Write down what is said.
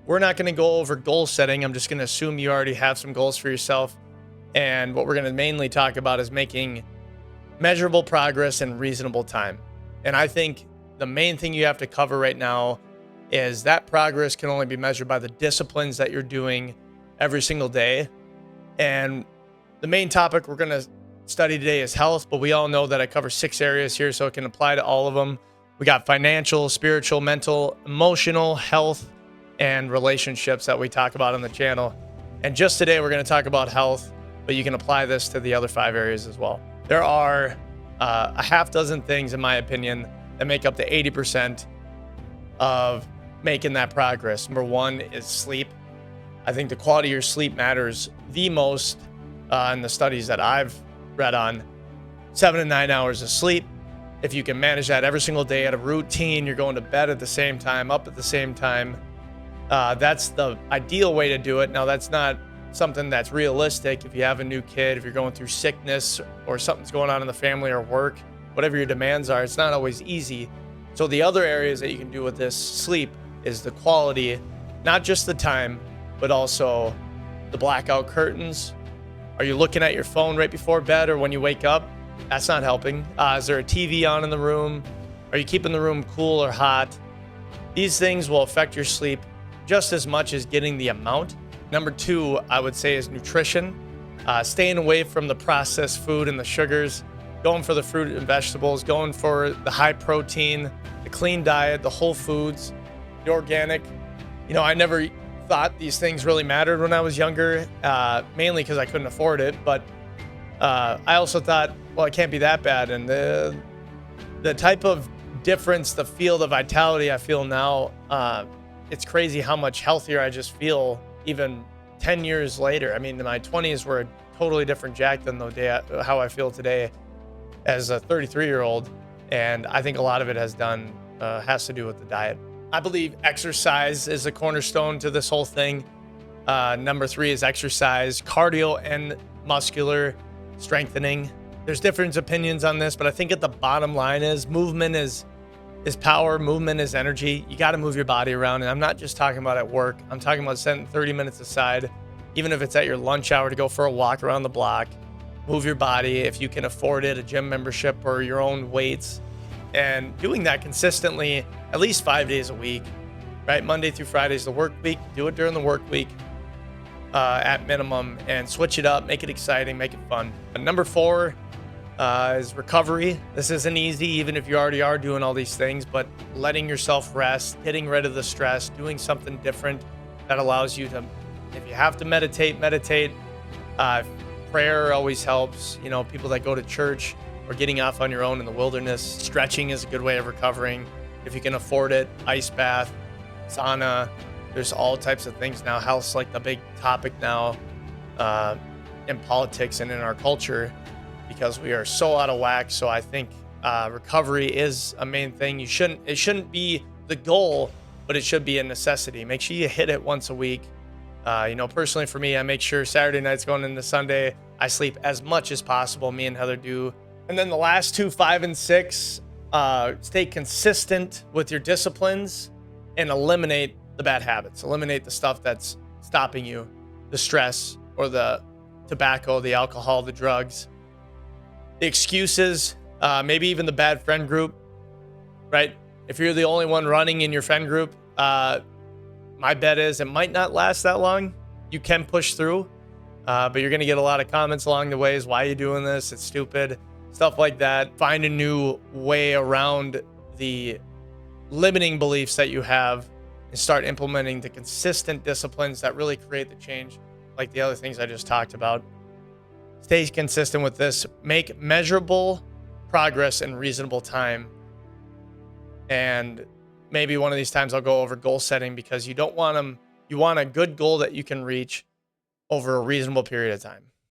We're not going to go over goal setting. I'm just going to assume you already have some goals for yourself. And what we're going to mainly talk about is making measurable progress in reasonable time. And I think the main thing you have to cover right now is that progress can only be measured by the disciplines that you're doing every single day. And the main topic we're going to study today is health, but we all know that I cover 6 areas here, so it can apply to all of them. We got financial, spiritual, mental, emotional, health, and relationships that we talk about on the channel. And just today, we're going to talk about health, but you can apply this to the other 5 areas as well. There are a half dozen things, in my opinion, that make up the 80% of making that progress. Number 1 is sleep. I think the quality of your sleep matters the most in the studies that I've read on. 7 to 9 hours of sleep. If you can manage that every single day at a routine, you're going to bed at the same time, up at the same time. That's the ideal way to do it. Now, that's not something that's realistic. If you have a new kid, if you're going through sickness or something's going on in the family or work, whatever your demands are, it's not always easy. So the other areas that you can do with this sleep is the quality, not just the time, but also the blackout curtains. Are you looking at your phone right before bed or when you wake up? That's not helping. Is there a TV on in the room? Are you keeping the room cool or hot? These things will affect your sleep just as much as getting the amount. Number 2, I would say, is nutrition. Staying away from the processed food and the sugars, going for the fruit and vegetables, going for the high protein, the clean diet, the whole foods, the organic. I never thought these things really mattered when I was younger, mainly because I couldn't afford it. But I also thought, well, it can't be that bad. And the type of difference, the feel, the vitality I feel now, it's crazy how much healthier I just feel even 10 years later. I mean, my 20s were a totally different Jack than how I feel today as a 33-year-old. And I think a lot of it has to do with the diet. I believe exercise is a cornerstone to this whole thing. Number 3 is exercise, cardio and muscular strengthening. There's different opinions on this, but I think at the bottom line is movement is power, movement is energy. You got to move your body around. And I'm not just talking about at work. I'm talking about setting 30 minutes aside, even if it's at your lunch hour, to go for a walk around the block. Move your body if you can afford it, a gym membership or your own weights. And doing that consistently, at least 5 days a week, right? Monday through Friday is the work week. Do it during the work week at minimum, and switch it up, make it exciting, make it fun. And number 4 is recovery. This isn't easy, even if you already are doing all these things, but letting yourself rest, getting rid of the stress, doing something different that allows you to, if you have to meditate. Prayer always helps. People that go to church or getting off on your own in the wilderness. Stretching is a good way of recovering. If you can afford it, ice bath, sauna, there's all types of things now. Health's like the big topic now in politics and in our culture, because we are so out of whack. So I think recovery is a main thing. It shouldn't be the goal, but it should be a necessity. Make sure you hit it once a week. Personally for me, I make sure Saturday nights going into Sunday, I sleep as much as possible. Me and Heather do. And then the last 2, 5 and 6, stay consistent with your disciplines and eliminate the bad habits. Eliminate the stuff that's stopping you, the stress or the tobacco, the alcohol, the drugs, the excuses, maybe even the bad friend group, right? If you're the only one running in your friend group, my bet is it might not last that long. You can push through, but you're going to get a lot of comments along the ways. Why are you doing this? It's stupid. Stuff like that. Find a new way around the limiting beliefs that you have and start implementing the consistent disciplines that really create the change, like the other things I just talked about. Stay consistent with this. Make measurable progress in reasonable time. And maybe one of these times I'll go over goal setting, because you want a good goal that you can reach over a reasonable period of time.